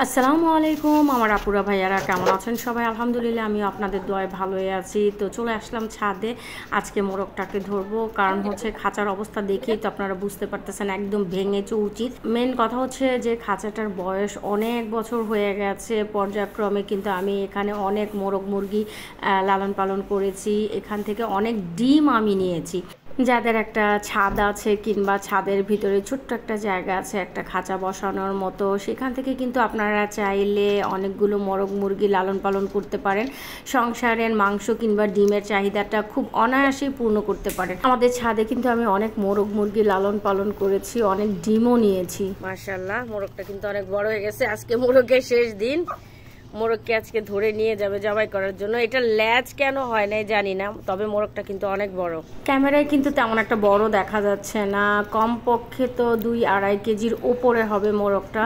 আসসালামু আলাইকুম আমার আপুরা ভাইয়ারা কেমন আছেন সবাই? আলহামদুলিল্লাহ আমিও আপনাদের দোয়ায় ভালোই আছি। তো চলে আসলাম ছাদে, আজকে মোরগটাকে ধরবো। কারণ হচ্ছে খাঁচার অবস্থা দেখেই তো আপনারা বুঝতে পারতেছেন একদম ভেঙে চৌচিত। মেন কথা হচ্ছে যে খাঁচাটার বয়স অনেক বছর হয়ে গেছে। পর্যায়ক্রমে কিন্তু আমি এখানে অনেক মোরগ মুরগি লালন পালন করেছি, এখান থেকে অনেক ডিম আমি নিয়েছি। যাদের একটা ছাদ আছে কিংবা ছাদের ভিতরে ছোট্ট একটা জায়গা আছে একটা খাঁচা বসানোর মতো, সেখান থেকে কিন্তু আপনারা চাইলে অনেকগুলো মোরগ মুরগি লালন পালন করতে পারেন। সংসারের মাংস কিংবা ডিমের চাহিদাটা খুব অনায়াসেই পূর্ণ করতে পারেন। আমাদের ছাদে কিন্তু আমি অনেক মোরগ মুরগি লালন পালন করেছি, অনেক ডিমও নিয়েছি। মাশাআল্লাহ, মোরগটা কিন্তু অনেক বড় হয়ে গেছে। আজকে মোরগের শেষ দিন, মোরগকে আজকে ধরে নিয়ে যাবে জবাই করার জন্য। এটা ল্যাজ কেন হয় নাই জানি না, তবে মোরগটা কিন্তু অনেক বড়। ক্যামেরায় কিন্তু তেমন একটা বড় দেখা যাচ্ছে না, কমপক্ষে তো 2-2.5 কেজির ওপরে হবে মোরগটা।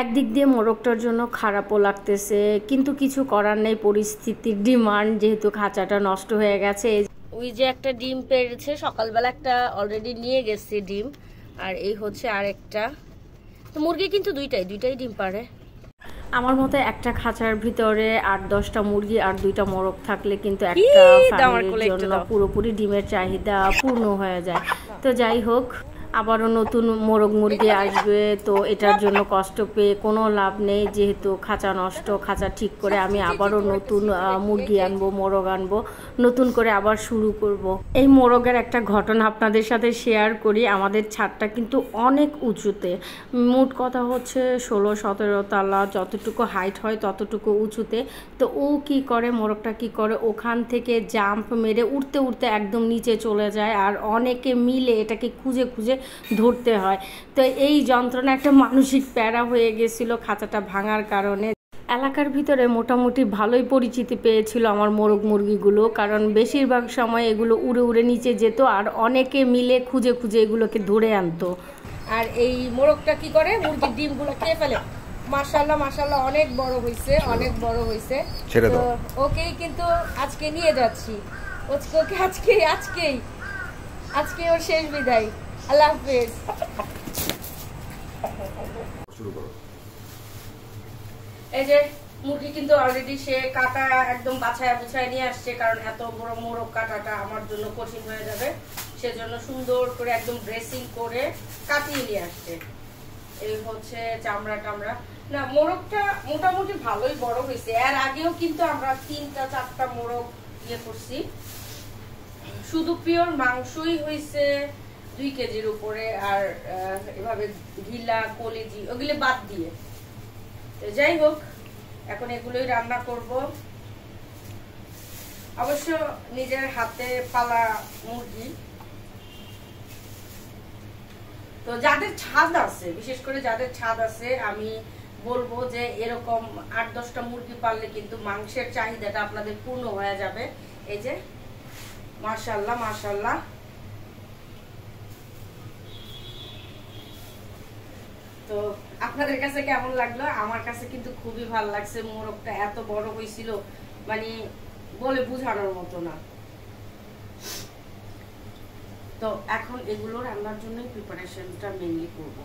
একদিক দিয়ে মোরগটার জন্য খারাপও লাগতেছে, কিন্তু কিছু করার নেই, পরিস্থিতির ডিমান্ড, যেহেতু খাঁচাটা নষ্ট হয়ে গেছে। ওই যে একটা ডিম পেড়েছে সকালবেলা, একটা অলরেডি নিয়ে গেছে ডিম, আর এই হচ্ছে আরেকটা। তো মুরগি কিন্তু দুইটাই ডিম পারে। আমার মতে একটা খাঁচার ভিতরে 8-10টা মুরগি আর 2টা মোরগ থাকলে কিন্তু একটা ফ্যামিলির জন্য পুরোপুরি ডিমের চাহিদা পূর্ণ হয়ে যায়। তো যাই হোক, আবারও নতুন মোরগ মুরগি আসবে, তো এটার জন্য কষ্ট পেয়ে কোনো লাভ নেই। যেহেতু খাঁচা নষ্ট, খাঁচা ঠিক করে আমি আবারও নতুন মুরগি আনবো, মোরগ আনবো, নতুন করে আবার শুরু করব। এই মোরগের একটা ঘটনা আপনাদের সাথে শেয়ার করি। আমাদের ছাদটা কিন্তু অনেক উঁচুতে, মোট কথা হচ্ছে 16-17 তলা, যতটুকু হাইট হয় ততটুকু উঁচুতে। তো ও কি করে, মোরগটা কি করে, ওখান থেকে জাম্প মেরে উঠতে উঠতে একদম নিচে চলে যায়, আর অনেকে মিলে এটাকে খুঁজে খুঁজে ধরতে হয়। তো এই যন্ত্রণা একটা মানসিক প্যারা হয়ে গেছিল খাঁচাটা ভাঙার কারণে। এলাকার ভিতরে মোটামুটি ভালোই পরিচিতি পেয়েছিল আমার মোরগ মুরগিগুলো, কারণ বেশিরভাগ সময় এগুলো উড়ে উড়ে নিচে যেত, আর অনেকে মিলে খুঁজে খুঁজে এগুলোকে ধরে আনতো। আর এই মোরগটা কি করে, মুরগির ডিমগুলো খেয়ে ফেলে। মাশাআল্লাহ মাশাআল্লাহ, অনেক বড় হয়েছে, অনেক বড় হয়েছে। তো ওকেই কিন্তু আজকে নিয়ে যাচ্ছি, ওকে আজকে ওর শেষ বিদায়। আল্লাহ হাফেজ। এই যে মুরগি কিন্তু অলরেডি সে কাটা একদম বাছায় বুছায় নিয়ে আসছে, কারণ এত বড় মোরগ কাটাটা আমার জন্য কঠিন হয়ে যাবে, সেজন্য সুন্দর করে একদম ড্রেসিং করে কাটিয়ে নিয়ে আসছে। এই হচ্ছে চামড়া টামড়া। না, মোরগটা মোটামুটি ভালোই বড় হয়েছে। এর আগেও কিন্তু আমরা 3-4টা মোরগ ইয়ে করছি, শুধু পিওর মাংসই হয়েছে 2 কেজির উপরে, আর এভাবে গিলা কলিজি ওগুলো বাদ দিয়ে। যাই হোক, এখন এগুলোই রান্না করব। অবশ্য নিজের হাতে পালা মুরগি। তো যাদের ছাদ আছে, বিশেষ করে যাদের ছাদ আছে, আমি বলবো যে এরকম 8-10টা মুরগি পাললে কিন্তু মাংসের চাহিদাটা আপনাদের পূর্ণ হয়ে যাবে। এই যে মাশাআল্লাহ মাশাআল্লাহ। তো আপনাদের কাছে কেমন লাগলো? আমার কাছে কিন্তু খুবই ভালো লাগছে। মোরগটা এত বড় হয়েছিল, মানে বলে বোঝানোর মতো না। তো এখন এগুলো রান্নার জন্য প্রিপারেশনটা মেইনলি করব।